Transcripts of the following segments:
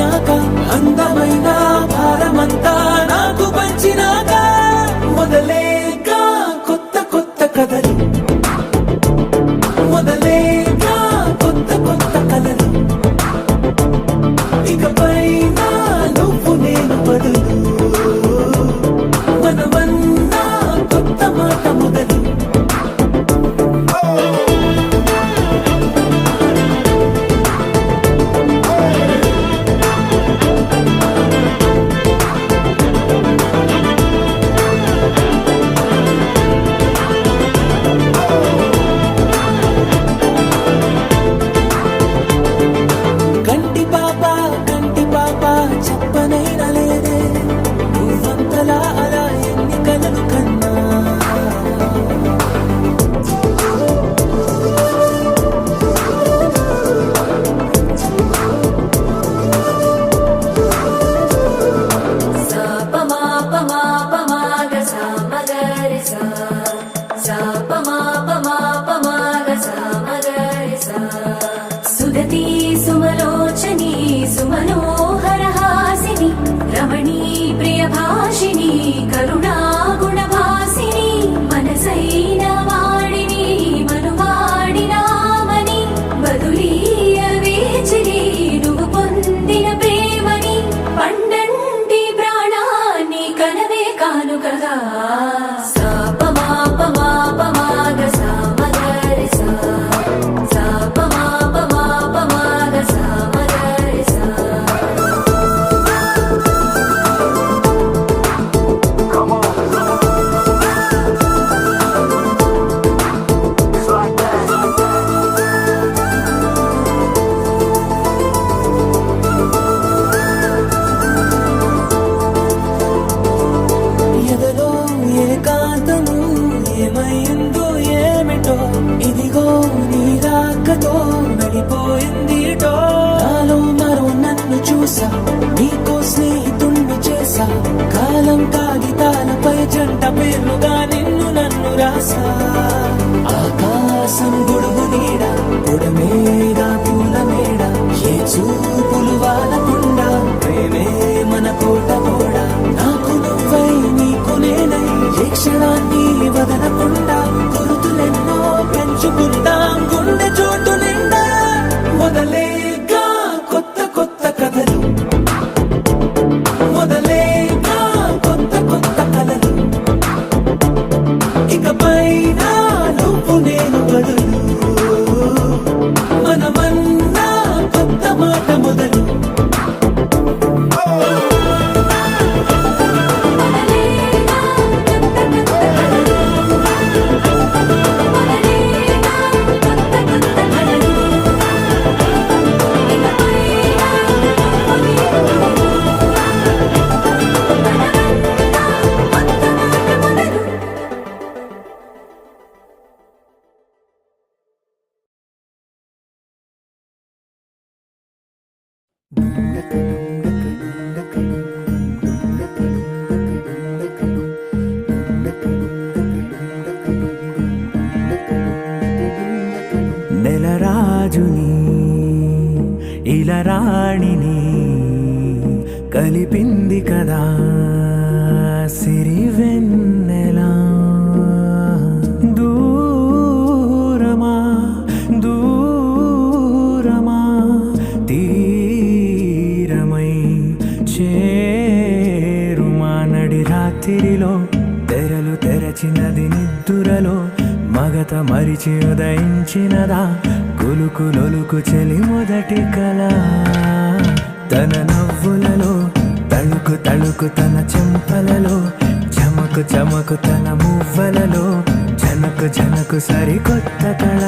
మరిచినాక అందమైన భారమంతా నాకు పంచినాక మొదలేగా కొత్త కొత్త కథలు మొదలేగా కొత్త కొత్త కథలు ఇకపై నువ్వు నేను బదులు మనమన్నా కొత్త మాట మొదలు చెప్పనైనా లేదే నువ్వంతలా అలా ఎన్ని కలలు కన్నా సుదతి సుమలోచని సుమనోహర రమణీ ప్రియ భాషిణి కరుణా గుణభాసిని మనసైన వాడిని మనువాడినామని బదులీయ వేచిరి నువ్వు పొందిన ప్రేమని పండంటి ప్రాణాన్ని కనవే కానుకగా ఇదిగో నీ రాకతో నడిపోయిందిటో నాలో మరో నన్ను చూసా నీకో స్నేహితుణ్ణి చేసా కాలం కాగితాలపై జంట పేర్లుగా నిన్ను నన్ను రాసా ఆకాశం గొడుగు నీడ పొడమేగా పూల మేడ ఏ చూపులు వాలకుండా ప్రేమే మన కోట గోడ నాకు నువ్వై నీకు నేనై ఏ క్షణాన్ని వదలకుండా గుర్తులెన్నో పెంచుకుందాం గుండె చోటు నిండా మొదలేగా కొత్త కొత్త కథలు మొదలేగా కొత్త కొత్త కథలు ఇకపై నువ్వు నేను బదులు మనమన్నా కొత్త మాట మొదలు నెలరాజుని ఇలరాణిని కలిపింది కదా సిరివెన్నెలా దూరమా దూరమా తీరమై చేరుమా నడి రాత్రిలో తెరలు తెరచినది నిద్దురలో మగత మరిచి ఉదయించినదా కులుకు లొలుకు చెలి మొదటి కళ తన నవ్వులలో తళుకు తళుకు తన చెంపలలో చమకు చమకు తన మువ్వలలో జనకు జనకు సరికొత్త కళ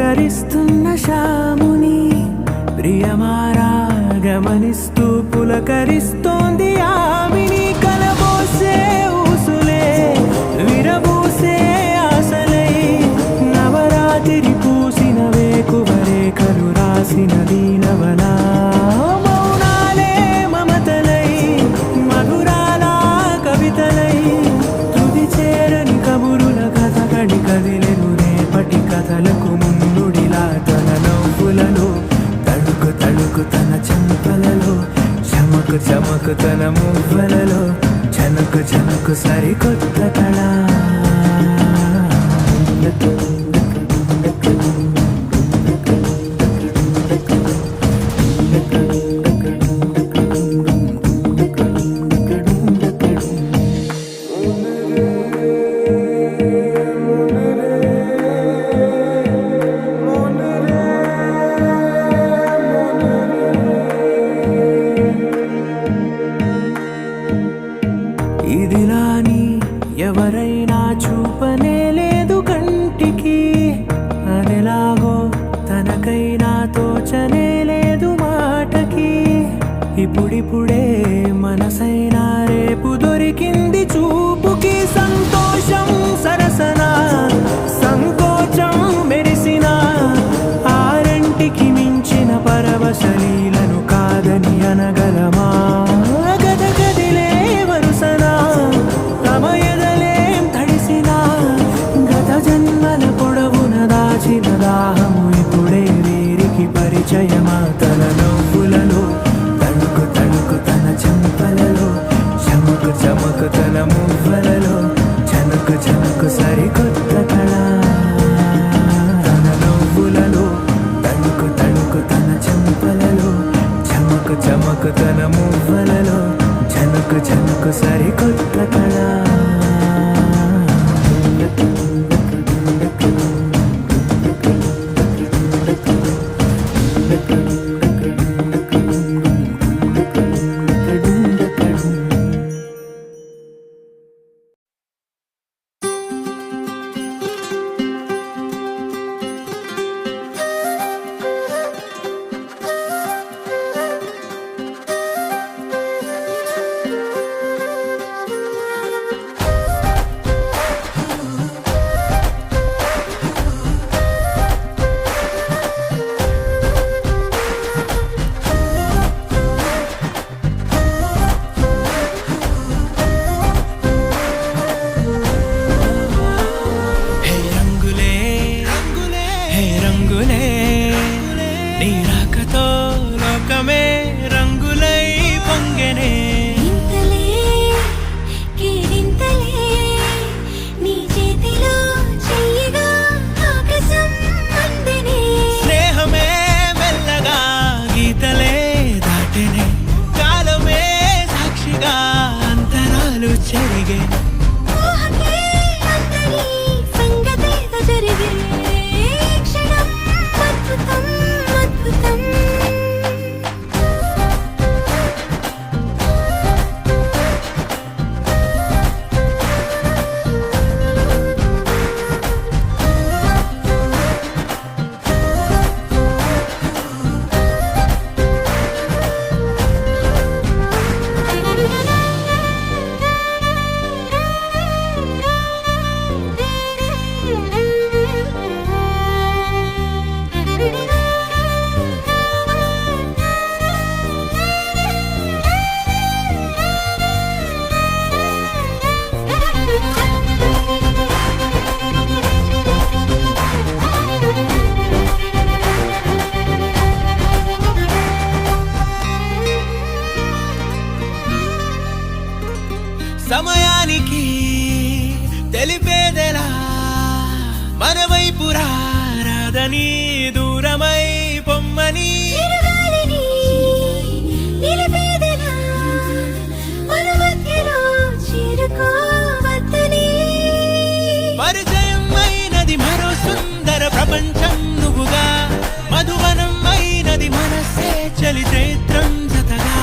పలకరిస్తున్న శ్యాముని ప్రియమారా గమనిస్తూ పులకరిస్తోంది ఆమిని. కలబోసే ఊసులే విరబూసే ఆశలై నవరాత్రి పూసిన వేకువరేఖలు రాసిన దీనవనా. మౌనాలే మమతలై మధురాల కవితలై తుది చేరని కబురుల కథ కడి కదిలెను రేపటి కథలకు మున్నుడిలా. తన నవ్వులలో తడుకు తడుకు తన చెంపలలో చమకు చమకు తన మువ్వలలో చనకు చనకు సరికొత్త కళ. ఇదిలాని ఎవరైనా చూపనే లేదు కంటికి, అదెలాగో తనకైనా తోచనే లేదు మాటకి. ఇప్పుడిప్పుడే మనసైనా రేపు దొరికింది చూపుకి. సంతోషం సరసన సంకోచం మెరిసిన ఆరంటికి మించిన పరవశలీలను కాదని అనగలమా. గద గదిలే వరుసన తమ ఎదలేం తడిసిన గత జన్మల పొడవున దాచిన దాహము ఇప్పుడే వీరికి పరిచయమా. తన నవ్వులలో తణుకు తణుకు తన చెంపలలో చమకు చమకు తన మువ్వలలో చనుకు చనుకు సరికొత్త కళ. తన నవ్వులలో తణుకు తణుకు తన చెంపలలో చమకు చమకు తన మువ్వలలో చనుకు చనుకు సరికొత్త కళ. సమయానికి తెలిపేదెలా మన వైపు రాదని దూరమై పొమ్మని పరిచయం అయినది మరో సుందర ప్రపంచం నువ్వుగా మధువనం అయినది మనసే చలి చైత్రం జతగా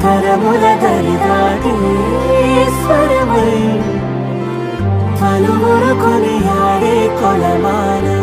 తరముల దరిదాటి స్వరమై పలువురు కొనియాడే కొలమానం